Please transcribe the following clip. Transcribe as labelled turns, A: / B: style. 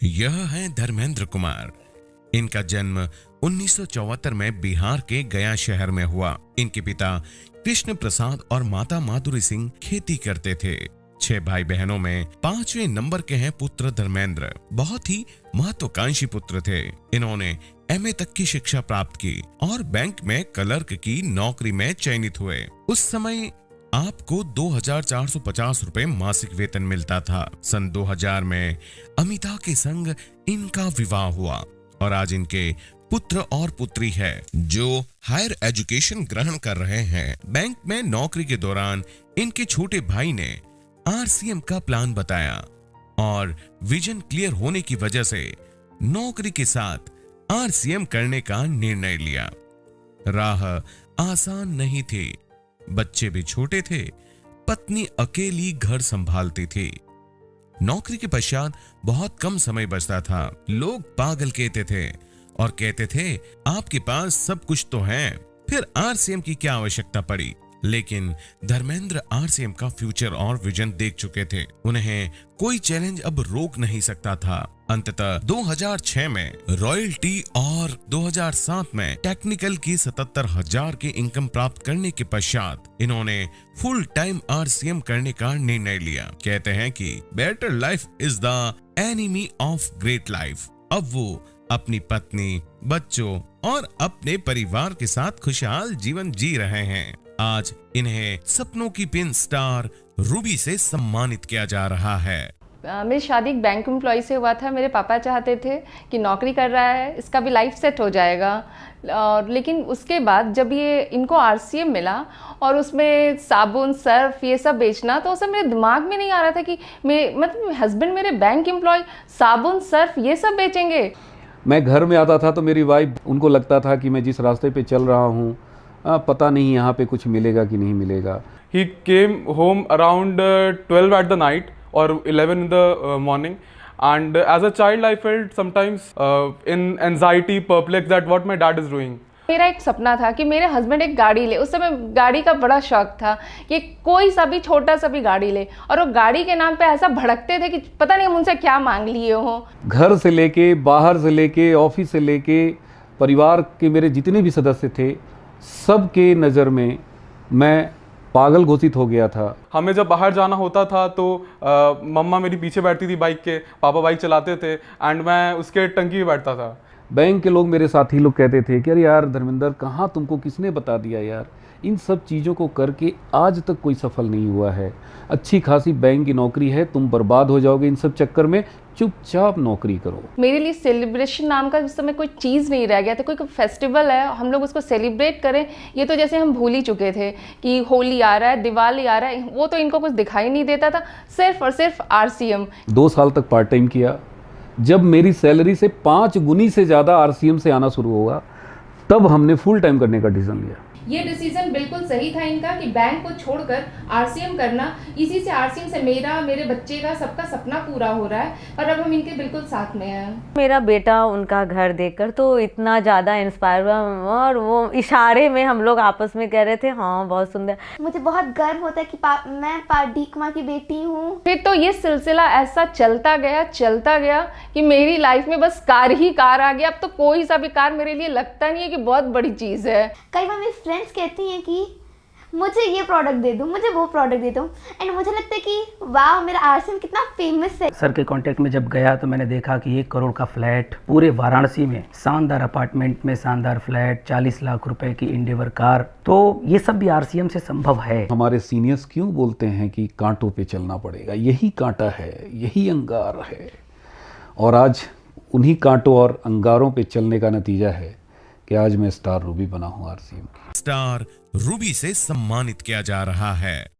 A: यह है धर्मेंद्र कुमार। इनका जन्म 1974 में बिहार के गया शहर में हुआ। इनके पिता कृष्ण प्रसाद और माता माधुरी सिंह खेती करते थे। 6 भाई बहनों में 5वें नंबर के हैं पुत्र धर्मेंद्र। बहुत ही महत्वाकांक्षी पुत्र थे। इन्होंने MA तक की शिक्षा प्राप्त की और बैंक में क्लर्क की नौकरी में चयनित हुए। उस समय आपको 2450 रुपए मासिक वेतन मिलता था। सन 2000 में अमिता के संग इनका विवाह हुआ और आज इनके पुत्र और पुत्री है जो हायर एजुकेशन ग्रहण कर रहे हैं। बैंक में नौकरी के दौरान इनके छोटे भाई ने RCM का प्लान बताया और विजन क्लियर होने की वजह से नौकरी के साथ RCM करने का निर्णय लिया। राह आसान नहीं थी, बच्चे भी छोटे थे, पत्नी अकेली घर संभालती थी। नौकरी के पश्चात बहुत कम समय बचता था। लोग पागल कहते थे और कहते थे आपके पास सब कुछ तो है, फिर RCM की क्या आवश्यकता पड़ी। लेकिन धर्मेंद्र RCM का फ्यूचर और विजन देख चुके थे। उन्हें कोई चैलेंज अब रोक नहीं सकता था। अंततः 2006 में रॉयल्टी और 2007 में टेक्निकल की 77,000 की इनकम प्राप्त करने के पश्चात इन्होंने फुल टाइम RCM करने का निर्णय लिया। कहते हैं कि better life is the enemy of great life. अब वो अपनी पत्नी, बच्चों और अपने परिवार के साथ खुशहाल जीवन जी रहे हैं। आज इन्हें सपनों की पिन स्टार रूबी से सम्मानित किया जा रहा है।
B: मेरी शादी एक बैंक एम्प्लॉय से हुआ था। मेरे पापा चाहते थे कि नौकरी कर रहा है, इसका भी लाइफ सेट हो जाएगा। और लेकिन उसके बाद जब ये इनको RCM मिला और उसमें साबुन, सर्फ ये सब बेचना, तो उस समय मेरे दिमाग में नहीं आ रहा था कि मतलब हस्बैंड मेरे बैंक एम्प्लॉय साबुन, सर्फ ये सब बेचेंगे।
C: मैं घर में आता था तो मेरी वाइफ, उनको लगता था कि मैं जिस रास्ते पे चल रहा हूँ पता नहीं यहाँ पे कुछ मिलेगा कि नहीं मिलेगा।
D: He came home around 12 at the night or 11 in the morning, and as a child I felt sometimes in anxiety, perplexed that what my dad is doing.
B: मेरा एक सपना था कि मेरे हस्बैंड एक गाड़ी ले। उस समय गाड़ी का बड़ा शौक था कि कोई सा भी छोटा सा भी गाड़ी ले, और वो गाड़ी के नाम पे ऐसा भड़कते थे कि पता नहीं हम उनसे क्या मांग लिए हो।
C: घर से लेके, बाहर से लेके, ऑफिस से लेके, परिवार के मेरे जितने भी सदस्य थे सबके नज़र में मैं पागल घोषित हो गया था।
D: हमें जब बाहर जाना होता था तो मम्मा मेरी पीछे बैठती थी बाइक के, पापा बाइक चलाते थे एंड मैं उसके टंकी में बैठता था।
C: बैंक के लोग, मेरे साथी लोग कहते थे कि अरे यार धर्मेंद्र, कहाँ तुमको किसने बता दिया यार, इन सब चीज़ों को करके आज तक कोई सफल नहीं हुआ है। अच्छी खासी बैंक की नौकरी है, तुम बर्बाद हो जाओगे इन सब चक्कर में, चुपचाप नौकरी करो।
B: मेरे लिए सेलिब्रेशन नाम का उस समय कोई चीज़ नहीं रह गया था। कोई फेस्टिवल है, हम लोग उसको सेलिब्रेट करें, ये तो जैसे हम भूल ही चुके थे कि होली आ रहा है, दिवाली आ रहा है, वो तो इनको कुछ दिखाई नहीं देता था। सिर्फ और सिर्फ RCM।
C: 2 साल तक पार्ट टाइम किया। जब मेरी सैलरी से 5 गुनी से ज़्यादा RCM से आना शुरू होगा, तब हमने फुल टाइम करने का डिसीजन लिया।
B: ये डिसीजन बिल्कुल सही था इनका कि बैंक को छोड़कर RCM करना। इसी से RCM से मेरा, मेरे बच्चे का, सबका सपना पूरा हो रहा है और अब हम इनके बिल्कुल साथ में हैं।
E: मेरा बेटा उनका घर देखकर तो इतना ज़्यादा इंस्पायर हुआ और वो इशारे में हम लोग आपस में कह रहे थे हाँ बहुत सुंदर।
F: मुझे बहुत गर्व होता है कि मैं डी कुमार की बेटी हूँ।
B: फिर तो ये सिलसिला ऐसा चलता गया कि मेरी लाइफ में बस कार ही कार आ गया। अब तो कोई सा भी कार मेरे लिए लगता नहीं है कि बहुत बड़ी चीज़ है।
F: कई बार मेरी फ्रेंड्स कहती हैं कि मुझे ये प्रोडक्ट दे दो, मुझे वो प्रोडक्ट दे दो, एंड मुझे लगता है कि वाह मेरा RCM कितना फेमस है।
G: सर के कांटेक्ट में जब गया तो मैंने देखा कि 1 करोड़ का फ्लैट पूरे वाराणसी में, शानदार अपार्टमेंट में शानदार फ्लैट, 40 लाख रुपए की इंडेवर कार, तो ये सब भी RCM से संभव है।
C: हमारे सीनियर्स क्यों बोलते हैं कि कांटों पे चलना पड़ेगा, यही कांटा है, यही अंगार है, और आज उन्हीं कांटों और अंगारों पे चलने का नतीजा है कि आज मैं स्टार रूबी बना हूँ RCM।
A: स्टार रूबी से सम्मानित किया जा रहा है।